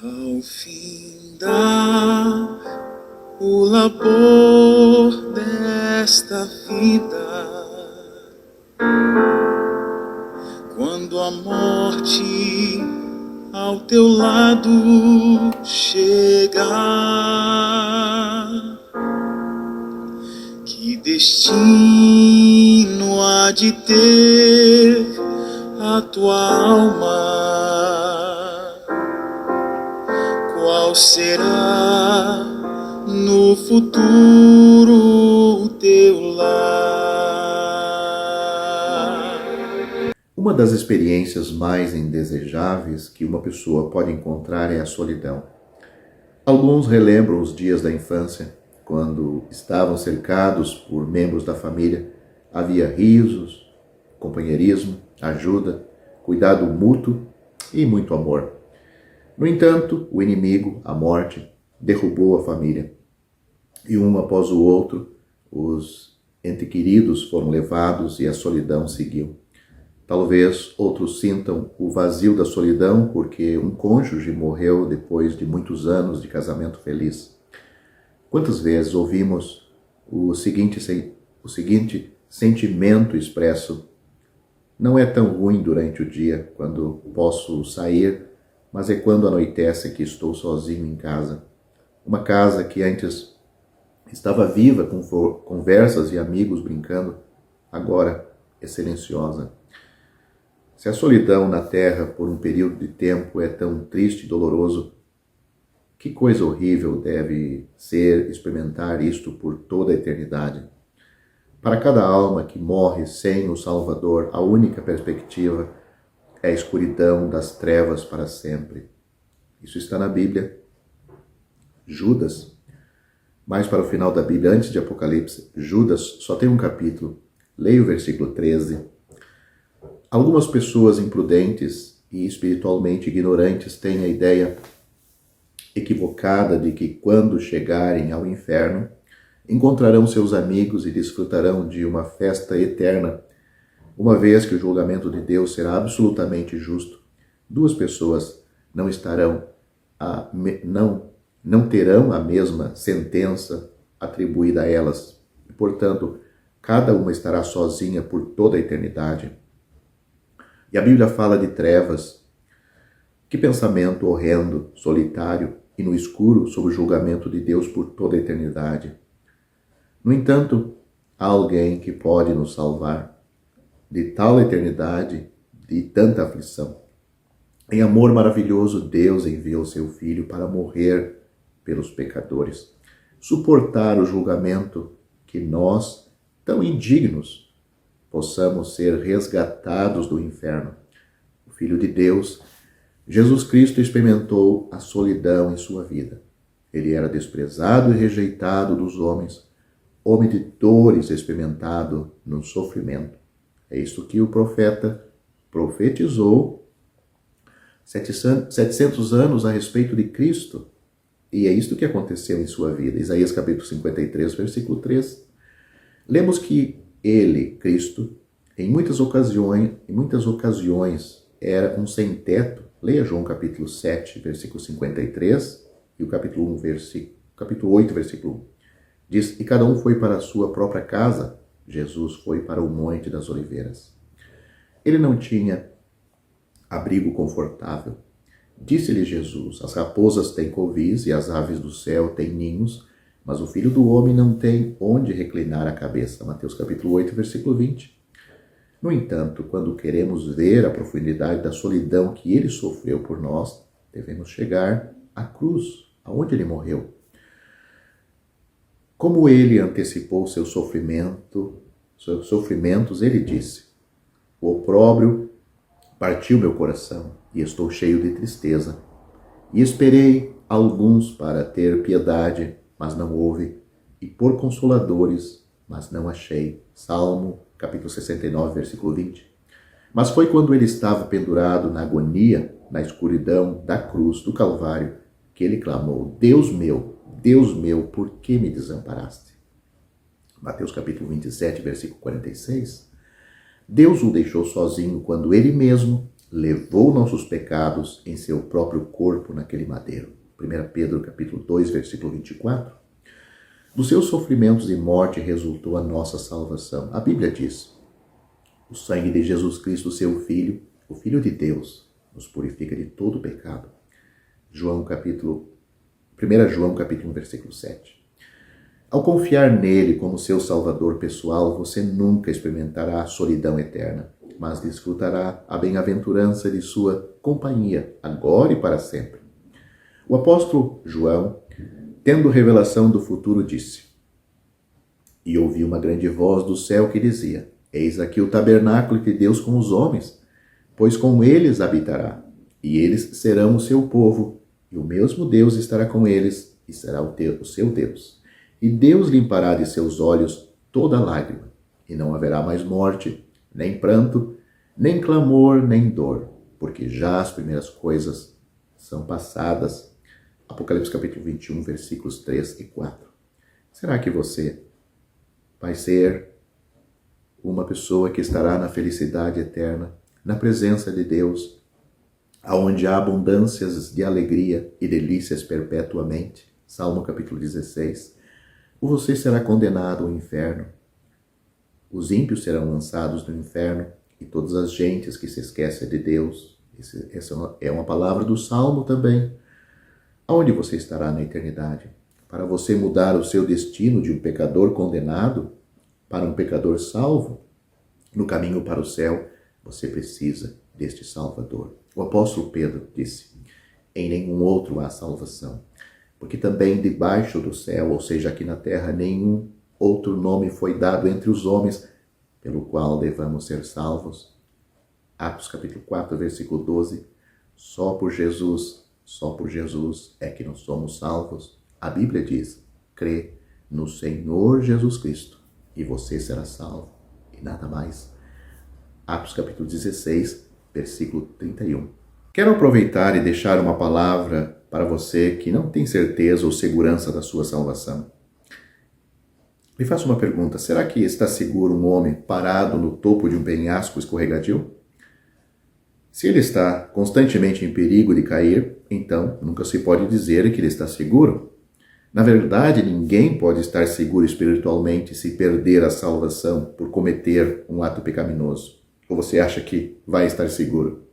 Ao findar o labor desta vida, quando a morte ao teu lado chegar, que destino há de ter a tua alma? Qual será no futuro o teu lar? Uma das experiências mais indesejáveis que uma pessoa pode encontrar é a solidão. Alguns relembram os dias da infância, quando estavam cercados por membros da família. Havia risos, companheirismo, ajuda, cuidado mútuo e muito amor. No entanto, o inimigo, a morte, derrubou a família. E um após o outro, os entes queridos foram levados e a solidão seguiu. Talvez outros sintam o vazio da solidão porque um cônjuge morreu depois de muitos anos de casamento feliz. Quantas vezes ouvimos o seguinte sentimento expresso: não é tão ruim durante o dia, quando posso sair, mas é quando anoitece que estou sozinho em casa. Uma casa que antes estava viva com conversas e amigos brincando, agora é silenciosa. Se a solidão na Terra por um período de tempo é tão triste e doloroso, que coisa horrível deve ser experimentar isto por toda a eternidade. Para cada alma que morre sem o Salvador, a única perspectiva é a escuridão das trevas para sempre. Isso está na Bíblia. Judas, mais para o final da Bíblia, antes de Apocalipse, Judas só tem um capítulo. Leia o versículo 13. Algumas pessoas imprudentes e espiritualmente ignorantes têm a ideia equivocada de que quando chegarem ao inferno, encontrarão seus amigos e desfrutarão de uma festa eterna. Uma vez que o julgamento de Deus será absolutamente justo, duas pessoas não terão a mesma sentença atribuída a elas. E, portanto, cada uma estará sozinha por toda a eternidade. E a Bíblia fala de trevas. Que pensamento horrendo, solitário e no escuro sob o julgamento de Deus por toda a eternidade. No entanto, há alguém que pode nos salvar de tal eternidade, de tanta aflição. Em amor maravilhoso, Deus enviou seu Filho para morrer pelos pecadores, suportar o julgamento que nós, tão indignos, possamos ser resgatados do inferno. O Filho de Deus, Jesus Cristo, experimentou a solidão em sua vida. Ele era desprezado e rejeitado dos homens, homem de dores, experimentado no sofrimento. É isso que o profeta profetizou 700 anos a respeito de Cristo. E é isso que aconteceu em sua vida. Isaías capítulo 53, versículo 3. Lemos que ele, Cristo, em muitas ocasiões era um sem-teto. Leia João capítulo 7, versículo 53 e o capítulo 8, versículo 1. Diz, e cada um foi para a sua própria casa. Jesus foi para o Monte das Oliveiras. Ele não tinha abrigo confortável. Disse-lhe Jesus, as raposas têm covis e as aves do céu têm ninhos, mas o Filho do Homem não tem onde reclinar a cabeça. Mateus capítulo 8, versículo 20. No entanto, quando queremos ver a profundidade da solidão que ele sofreu por nós, devemos chegar à cruz, aonde ele morreu. Como ele antecipou seus sofrimentos, ele disse, o opróbrio partiu meu coração e estou cheio de tristeza. E esperei alguns para ter piedade, mas não houve, e por consoladores, mas não achei. Salmo capítulo 69, versículo 20. Mas foi quando ele estava pendurado na agonia, na escuridão da cruz do Calvário, que ele clamou, Deus meu, por que me desamparaste? Mateus capítulo 27, versículo 46. Deus o deixou sozinho quando ele mesmo levou nossos pecados em seu próprio corpo naquele madeiro. 1 Pedro capítulo 2, versículo 24. Dos seus sofrimentos e morte resultou a nossa salvação. A Bíblia diz: o sangue de Jesus Cristo, seu Filho, o Filho de Deus, nos purifica de todo pecado. 1 João capítulo 1, versículo 7. Ao confiar nele como seu salvador pessoal, você nunca experimentará a solidão eterna, mas desfrutará a bem-aventurança de sua companhia, agora e para sempre. O apóstolo João, tendo revelação do futuro, disse: E ouvi uma grande voz do céu que dizia: Eis aqui o tabernáculo de Deus com os homens, pois com eles habitará, e eles serão o seu povo, e o mesmo Deus estará com eles, e será o seu Deus. E Deus limpará de seus olhos toda lágrima, e não haverá mais morte, nem pranto, nem clamor, nem dor, porque já as primeiras coisas são passadas. Apocalipse capítulo 21, versículos 3 e 4. Será que você vai ser uma pessoa que estará na felicidade eterna, na presença de Deus, aonde há abundâncias de alegria e delícias perpetuamente? Salmo capítulo 16. Ou você será condenado ao inferno? Os ímpios serão lançados no inferno e todas as gentes que se esquecem de Deus. Essa é uma palavra do Salmo também. Aonde você estará na eternidade? Para você mudar o seu destino de um pecador condenado para um pecador salvo, no caminho para o céu, você precisa deste Salvador. O apóstolo Pedro disse: em nenhum outro há salvação, porque também debaixo do céu, ou seja, aqui na terra, nenhum outro nome foi dado entre os homens pelo qual devamos ser salvos. Atos capítulo 4, versículo 12. Só por Jesus é que nós somos salvos. A Bíblia diz: crê no Senhor Jesus Cristo e você será salvo, e nada mais. Atos capítulo 16, versículo 31. Quero aproveitar e deixar uma palavra para você que não tem certeza ou segurança da sua salvação. Me faço uma pergunta: será que está seguro um homem parado no topo de um penhasco escorregadio? Se ele está constantemente em perigo de cair, então nunca se pode dizer que ele está seguro. Na verdade, ninguém pode estar seguro espiritualmente se perder a salvação por cometer um ato pecaminoso. Ou você acha que vai estar seguro?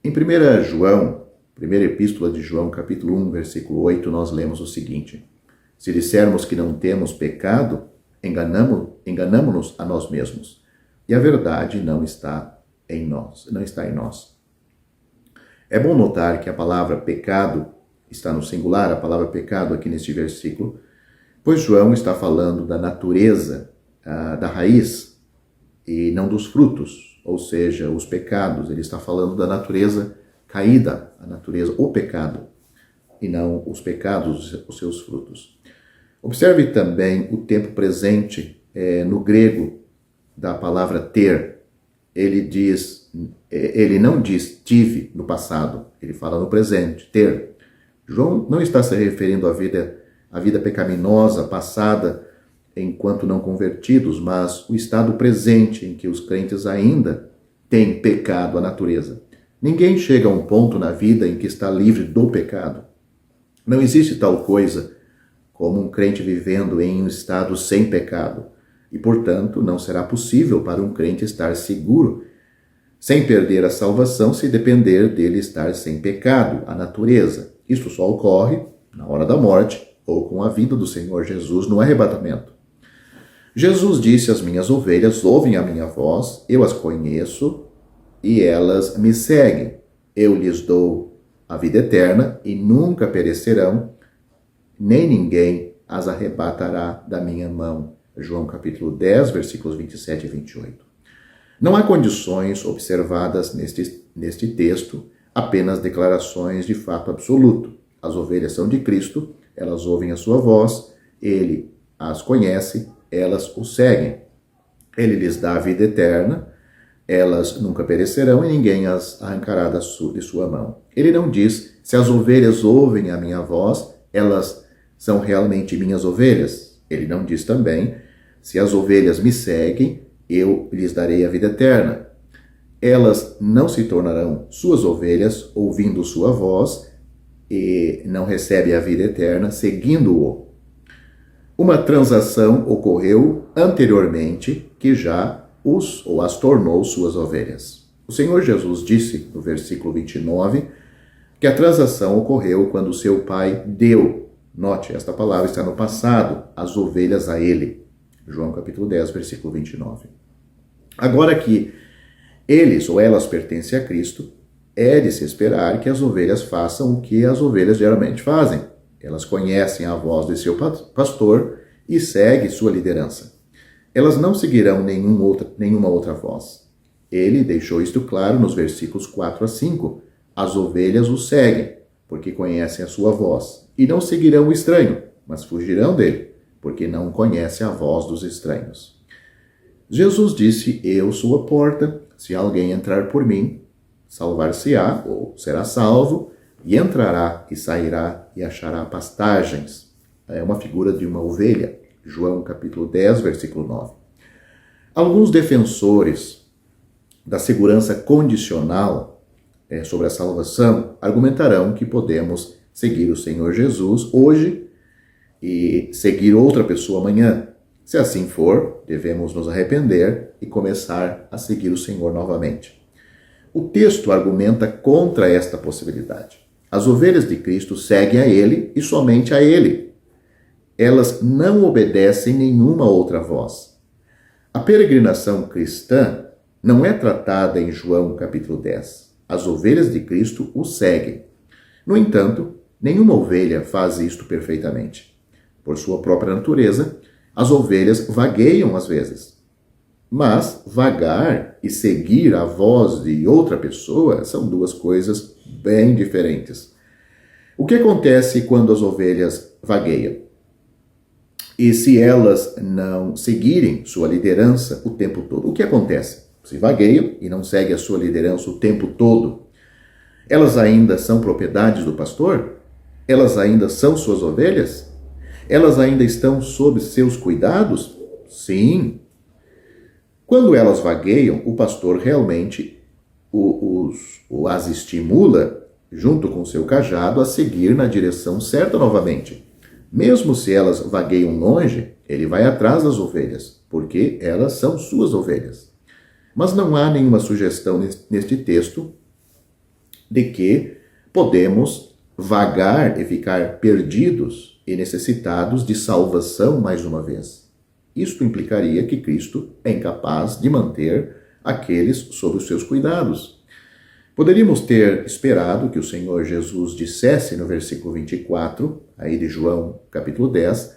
Em 1 João, primeira epístola de João, capítulo 1, versículo 8, nós lemos o seguinte: se dissermos que não temos pecado, enganamo-nos a nós mesmos, e a verdade não está em nós. É bom notar que a palavra pecado está no singular, a palavra pecado aqui neste versículo, pois João está falando da natureza, da raiz, e não dos frutos, ou seja, os pecados. Ele está falando da natureza caída, a natureza, o pecado, e não os pecados, os seus frutos. Observe também o tempo presente no grego da palavra ter. Ele não diz tive no passado, ele fala no presente, ter. João não está se referindo à vida pecaminosa passada enquanto não convertidos, mas o estado presente em que os crentes ainda têm pecado à natureza. Ninguém chega a um ponto na vida em que está livre do pecado. Não existe tal coisa como um crente vivendo em um estado sem pecado. E, portanto, não será possível para um crente estar seguro, sem perder a salvação, se depender dele estar sem pecado, a natureza. Isso só ocorre na hora da morte ou com a vinda do Senhor Jesus no arrebatamento. Jesus disse: as minhas ovelhas ouvem a minha voz, eu as conheço e elas me seguem. Eu lhes dou a vida eterna e nunca perecerão, nem ninguém as arrebatará da minha mão. João capítulo 10, versículos 27 e 28. Não há condições observadas neste texto, apenas declarações de fato absoluto. As ovelhas são de Cristo, elas ouvem a sua voz, ele as conhece, elas o seguem. Ele lhes dá a vida eterna, elas nunca perecerão e ninguém as arrancará de sua mão. Ele não diz: se as ovelhas ouvem a minha voz, elas são realmente minhas ovelhas. Ele não diz também: se as ovelhas me seguem, eu lhes darei a vida eterna. Elas não se tornarão suas ovelhas, ouvindo sua voz, e não recebem a vida eterna, seguindo-o. Uma transação ocorreu anteriormente que já as tornou suas ovelhas. O Senhor Jesus disse, no versículo 29, que a transação ocorreu quando seu pai deu, note, esta palavra está no passado, as ovelhas a ele. João capítulo 10, versículo 29. Agora que eles ou elas pertencem a Cristo, é de se esperar que as ovelhas façam o que as ovelhas geralmente fazem. Elas conhecem a voz de seu pastor e seguem sua liderança. Elas não seguirão nenhuma outra voz. Ele deixou isto claro nos versículos 4 a 5. As ovelhas o seguem, porque conhecem a sua voz, e não seguirão o estranho, mas fugirão dele, porque não conhecem a voz dos estranhos. Jesus disse, eu sou a porta, se alguém entrar por mim, salvar-se-á, ou será salvo, e entrará e sairá e achará pastagens. É uma figura de uma ovelha. João capítulo 10, versículo 9. Alguns defensores da segurança condicional sobre a salvação argumentarão que podemos seguir o Senhor Jesus hoje e seguir outra pessoa amanhã. Se assim for, devemos nos arrepender e começar a seguir o Senhor novamente. O texto argumenta contra esta possibilidade. As ovelhas de Cristo seguem a Ele e somente a Ele. Elas não obedecem nenhuma outra voz. A peregrinação cristã não é tratada em João capítulo 10. As ovelhas de Cristo o seguem. No entanto, nenhuma ovelha faz isto perfeitamente. Por sua própria natureza, as ovelhas vagueiam às vezes. Mas vagar e seguir a voz de outra pessoa são duas coisas bem diferentes. O que acontece quando as ovelhas vagueiam? E se elas não seguirem sua liderança o tempo todo, o que acontece? Se vagueiam e não seguem a sua liderança o tempo todo, elas ainda são propriedades do pastor? Elas ainda são suas ovelhas? Elas ainda estão sob seus cuidados? Sim. Quando elas vagueiam, o pastor realmente as estimula, junto com seu cajado, a seguir na direção certa novamente. Mesmo se elas vagueiam longe, ele vai atrás das ovelhas, porque elas são suas ovelhas. Mas não há nenhuma sugestão neste texto de que podemos vagar e ficar perdidos e necessitados de salvação mais uma vez. Isto implicaria que Cristo é incapaz de manter aqueles sob os seus cuidados. Poderíamos ter esperado que o Senhor Jesus dissesse no versículo 24, aí de João capítulo 10,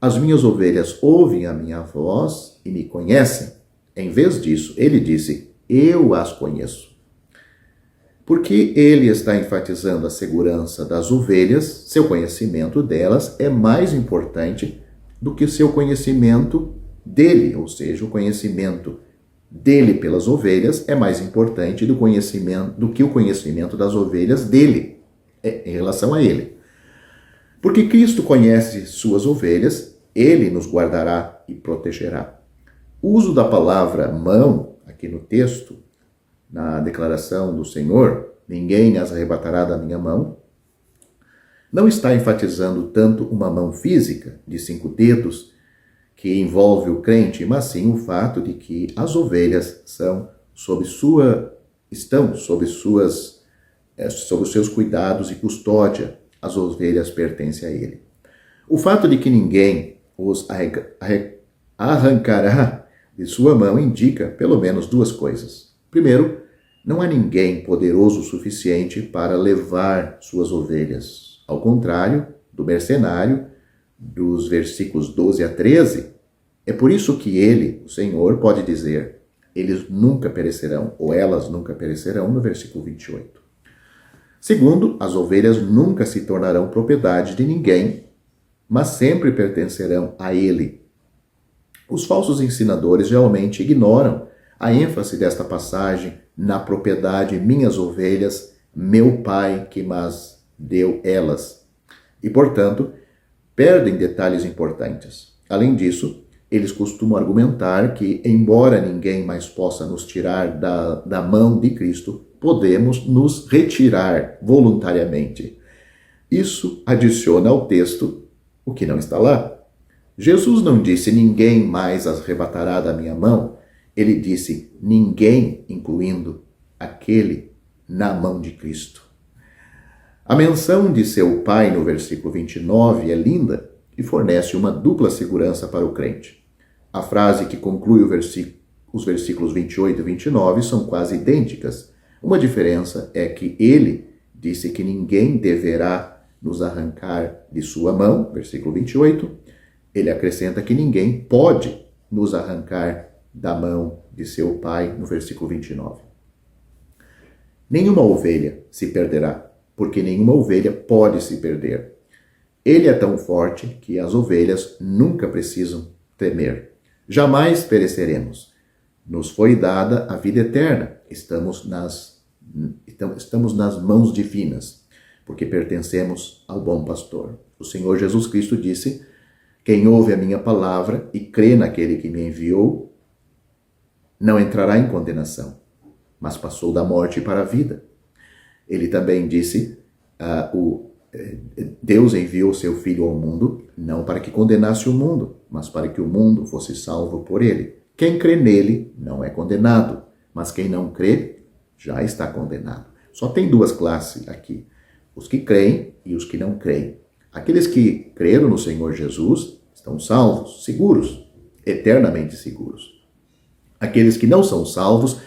as minhas ovelhas ouvem a minha voz e me conhecem. Em vez disso, ele disse, eu as conheço. Porque ele está enfatizando a segurança das ovelhas, seu conhecimento delas é mais importante do que seu conhecimento dele, ou seja, o conhecimento dele pelas ovelhas é mais importante do que o conhecimento das ovelhas dele, em relação a ele. Porque Cristo conhece suas ovelhas, ele nos guardará e protegerá. O uso da palavra mão, aqui no texto, na declaração do Senhor, ninguém as arrebatará da minha mão, não está enfatizando tanto uma mão física, de 5 dedos, que envolve o crente, mas sim o fato de que as ovelhas estão sob os seus cuidados e custódia. As ovelhas pertencem a ele. O fato de que ninguém os arrancará de sua mão indica pelo menos 2 coisas. Primeiro, não há ninguém poderoso o suficiente para levar suas ovelhas. Ao contrário do mercenário, dos versículos 12 a 13, é por isso que ele, o Senhor, pode dizer, eles nunca perecerão, ou elas nunca perecerão, no versículo 28. Segundo, as ovelhas nunca se tornarão propriedade de ninguém, mas sempre pertencerão a ele. Os falsos ensinadores geralmente ignoram a ênfase desta passagem na propriedade minhas ovelhas, meu Pai que mas deu elas. E, portanto, perdem detalhes importantes. Além disso, Eles costumam argumentar que, embora ninguém mais possa nos tirar da mão de Cristo, podemos nos retirar voluntariamente. Isso adiciona ao texto o que não está lá. Jesus não disse: ninguém mais as arrebatará da minha mão. Ele disse: ninguém, incluindo aquele na mão de Cristo. A menção de seu Pai no versículo 29 é linda e fornece uma dupla segurança para o crente. A frase que conclui os versículos 28 e 29 são quase idênticas. Uma diferença é que ele disse que ninguém deverá nos arrancar de sua mão, versículo 28. Ele acrescenta que ninguém pode nos arrancar da mão de seu Pai, no versículo 29. Nenhuma ovelha se perderá, porque nenhuma ovelha pode se perder. Ele é tão forte que as ovelhas nunca precisam temer. Jamais pereceremos. Nos foi dada a vida eterna. Estamos nas mãos divinas, porque pertencemos ao bom pastor. O Senhor Jesus Cristo disse: quem ouve a minha palavra e crê naquele que me enviou, não entrará em condenação, mas passou da morte para a vida. Ele também disse: Deus enviou seu Filho ao mundo, não para que condenasse o mundo, mas para que o mundo fosse salvo por ele. Quem crê nele não é condenado, mas quem não crê já está condenado. Só tem duas classes aqui: os que creem e os que não creem. Aqueles que creram no Senhor Jesus estão salvos, seguros, eternamente seguros. Aqueles que não são salvos,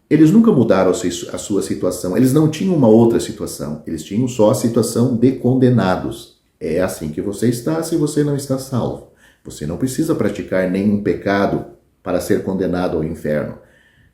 eles nunca mudaram a sua situação, eles não tinham uma outra situação, eles tinham só a situação de condenados. É assim que você está se você não está salvo. Você não precisa praticar nenhum pecado para ser condenado ao inferno.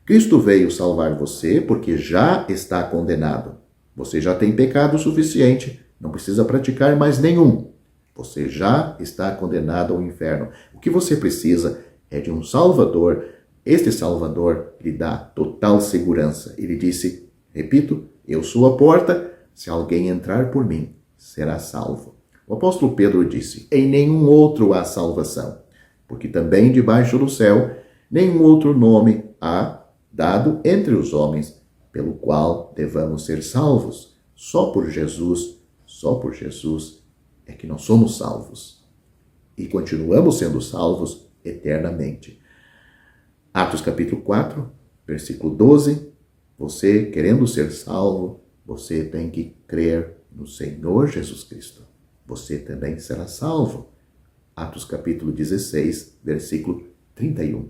Cristo veio salvar você porque já está condenado. Você já tem pecado suficiente, não precisa praticar mais nenhum. Você já está condenado ao inferno. O que você precisa é de um Salvador. Este Salvador lhe dá total segurança. Ele disse, repito, eu sou a porta, se alguém entrar por mim, será salvo. O apóstolo Pedro disse, em nenhum outro há salvação, porque também debaixo do céu nenhum outro nome há dado entre os homens, pelo qual devamos ser salvos. Só por Jesus é que nós somos salvos. E continuamos sendo salvos eternamente. Atos capítulo 4, versículo 12. Você, querendo ser salvo, você tem que crer no Senhor Jesus Cristo. Você também será salvo. Atos capítulo 16, versículo 31.